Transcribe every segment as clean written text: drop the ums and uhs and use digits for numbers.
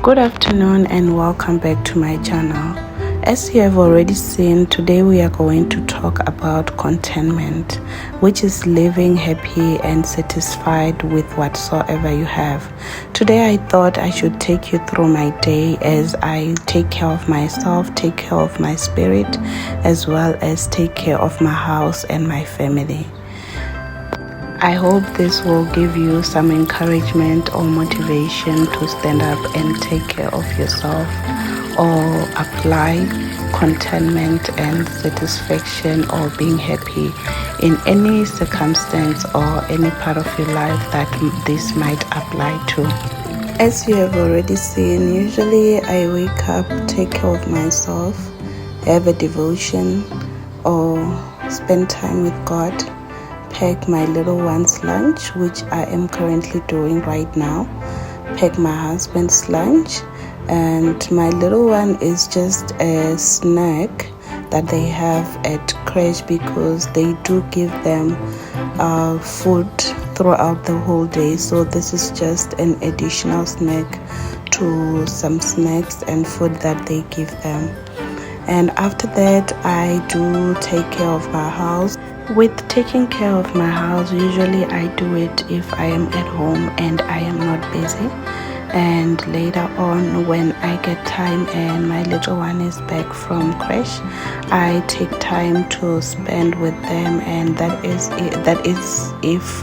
Good afternoon and welcome back to my channel. As you have already seen, today we are going to talk about contentment, which is living happy and satisfied with whatsoever you have. Today I thought I should take you through my day as I take care of myself, take care of my spirit, as well as take care of my house and my family. I hope this will give you some encouragement or motivation to stand up and take care of yourself or apply contentment and satisfaction or being happy in any circumstance or any part of your life that this might apply to. As you have already seen, usually I wake up, take care of myself, have a devotion or spend time with God, pack my little one's lunch, which I am currently doing right now, pack my husband's lunch, and my little one is just a snack that they have at crash because they do give them food throughout the whole day. So this is just an additional snack to some snacks and food that they give them. And after that, I do take care of my house. With taking care of my house, usually I do it if I am at home and I am not busy. And later on, when I get time and my little one is back from crash, I take time to spend with them, and that is if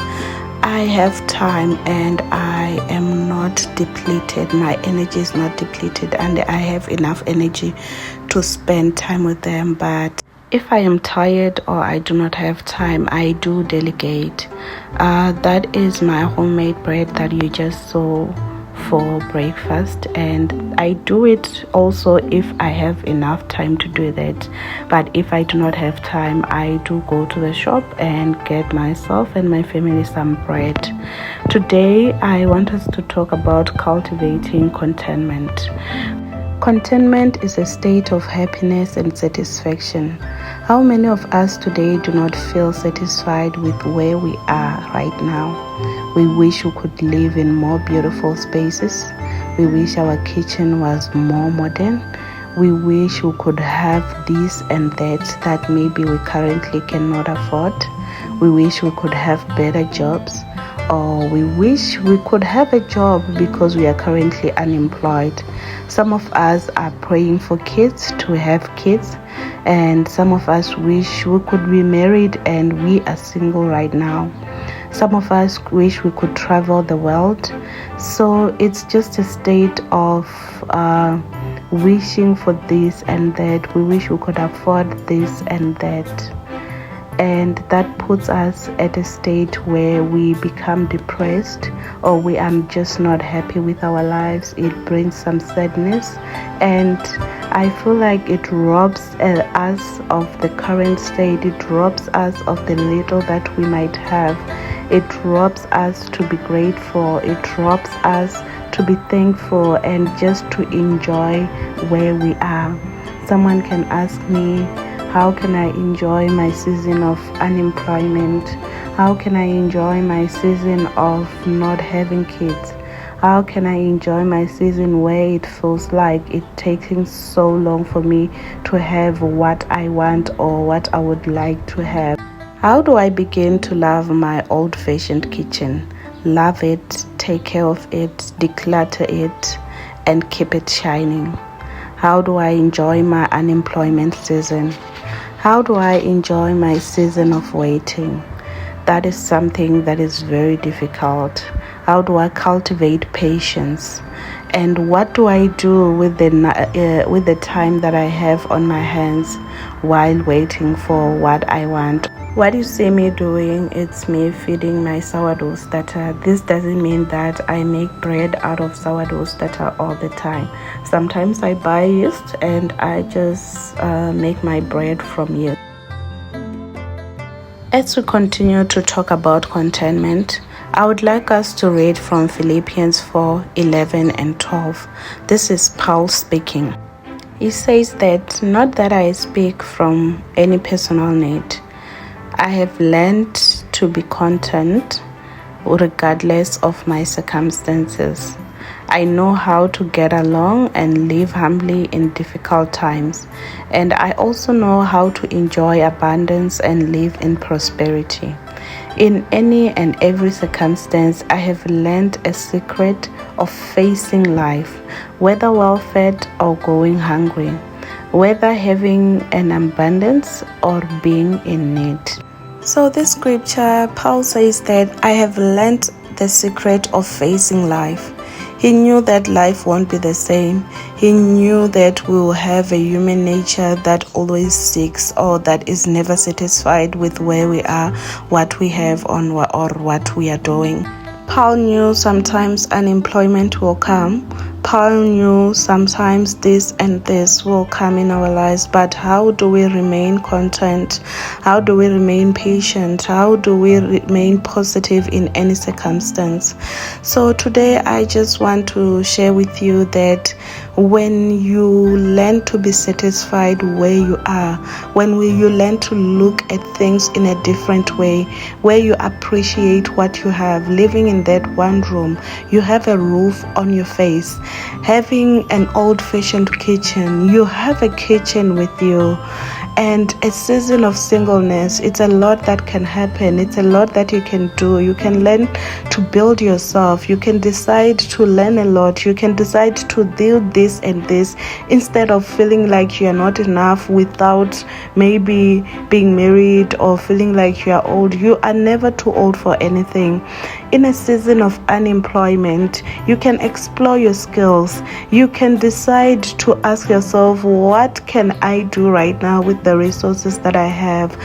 I have time and I am not depleted, my energy is not depleted, and I have enough energy to spend time with them. But if I am tired or I do not have time, I do delegate. That is my homemade bread that you just saw for breakfast, and I do it also if I have enough time to do that. But if I do not have time, I do go to the shop and get myself and my family some bread. Today I want us to talk about cultivating contentment. Contentment is a state of happiness and satisfaction. How many of us today do not feel satisfied with where we are right now? We wish we could live in more beautiful spaces. We wish our kitchen was more modern. We wish we could have this and that maybe we currently cannot afford. We wish we could have better jobs, or we wish we could have a job because we are currently unemployed. Some of us are praying for kids to have kids, and some of us wish we could be married and we are single right now. Some of us wish we could travel the world. So it's just a state of wishing for this and that. We wish we could afford this and that. And that puts us at a state where we become depressed, or we are just not happy with our lives. It brings some sadness, and I feel like it robs us of the current state. It robs us of the little that we might have. It robs us to be grateful. It robs us to be thankful and just to enjoy where we are. Someone can ask me, how can I enjoy my season of unemployment? How can I enjoy my season of not having kids? How can I enjoy my season where it feels like it's taking so long for me to have what I want or what I would like to have? How do I begin to love my old-fashioned kitchen? Love it, take care of it, declutter it, and keep it shining. How do I enjoy my unemployment season? How do I enjoy my season of waiting? That is something that is very difficult. How do I cultivate patience? And what do I do with the time that I have on my hands while waiting for what I want? What you see me doing, it's me feeding my sourdough starter. This doesn't mean that I make bread out of sourdough starter all the time. Sometimes I buy yeast and I just make my bread from yeast. As we continue to talk about contentment, I would like us to read from Philippians 4:11 and 12. This is Paul speaking. He says that, not that I speak from any personal need. I have learned to be content regardless of my circumstances. I know how to get along and live humbly in difficult times. And I also know how to enjoy abundance and live in prosperity. In any and every circumstance, I have learned a secret of facing life, whether well fed or going hungry, whether having an abundance or being in need. So this scripture, Paul says that I have learned the secret of facing life. He knew that life won't be the same. He knew that we will have a human nature that always seeks or that is never satisfied with where we are, what we have on or what we are doing. Paul knew sometimes unemployment will come. Paul knew sometimes this and this will come in our lives, but how do we remain content? How do we remain patient? How do we remain positive in any circumstance? So today I just want to share with you that when you learn to be satisfied where you are, when you learn to look at things in a different way, where you appreciate what you have, living in that one room, you have a roof on your face, having an old-fashioned kitchen, you have a kitchen with you, and a season of singleness. It's a lot that can happen. It's a lot that you can do. You can learn to build yourself. You can decide to learn a lot. You can decide to do this and this instead of feeling like you're not enough without maybe being married or feeling like you're old. You are never too old for anything. In a season of unemployment, you can explore your skills. You can decide to ask yourself, what can I do right now with the resources that I have?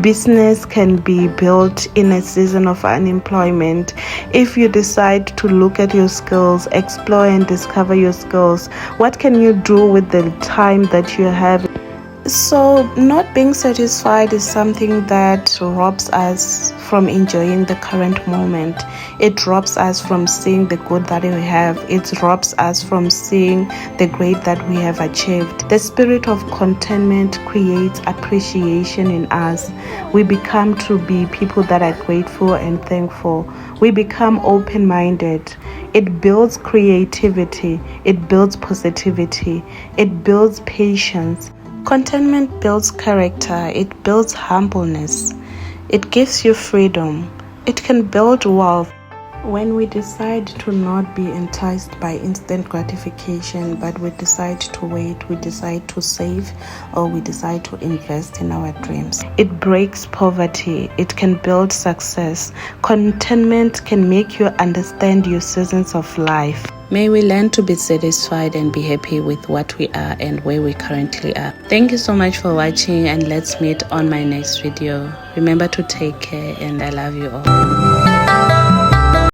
Business can be built in a season of unemployment. If you decide to look at your skills, explore and discover your skills, what can you do with the time that you have? So not being satisfied is something that robs us from enjoying the current moment. It robs us from seeing the good that we have. It robs us from seeing the great that we have achieved. The spirit of contentment creates appreciation in us. We become to be people that are grateful and thankful. We become open-minded. It builds creativity. It builds positivity. It builds patience. Contentment builds character. It builds humbleness. It gives you freedom. It can build wealth. When we decide to not be enticed by instant gratification, but we decide to wait, we decide to save, or we decide to invest in our dreams, it breaks poverty. It can build success. Contentment can make you understand your seasons of life. May we learn to be satisfied and be happy with what we are and where we currently are. Thank you so much for watching, and let's meet on my next video. Remember to take care, and I love you all.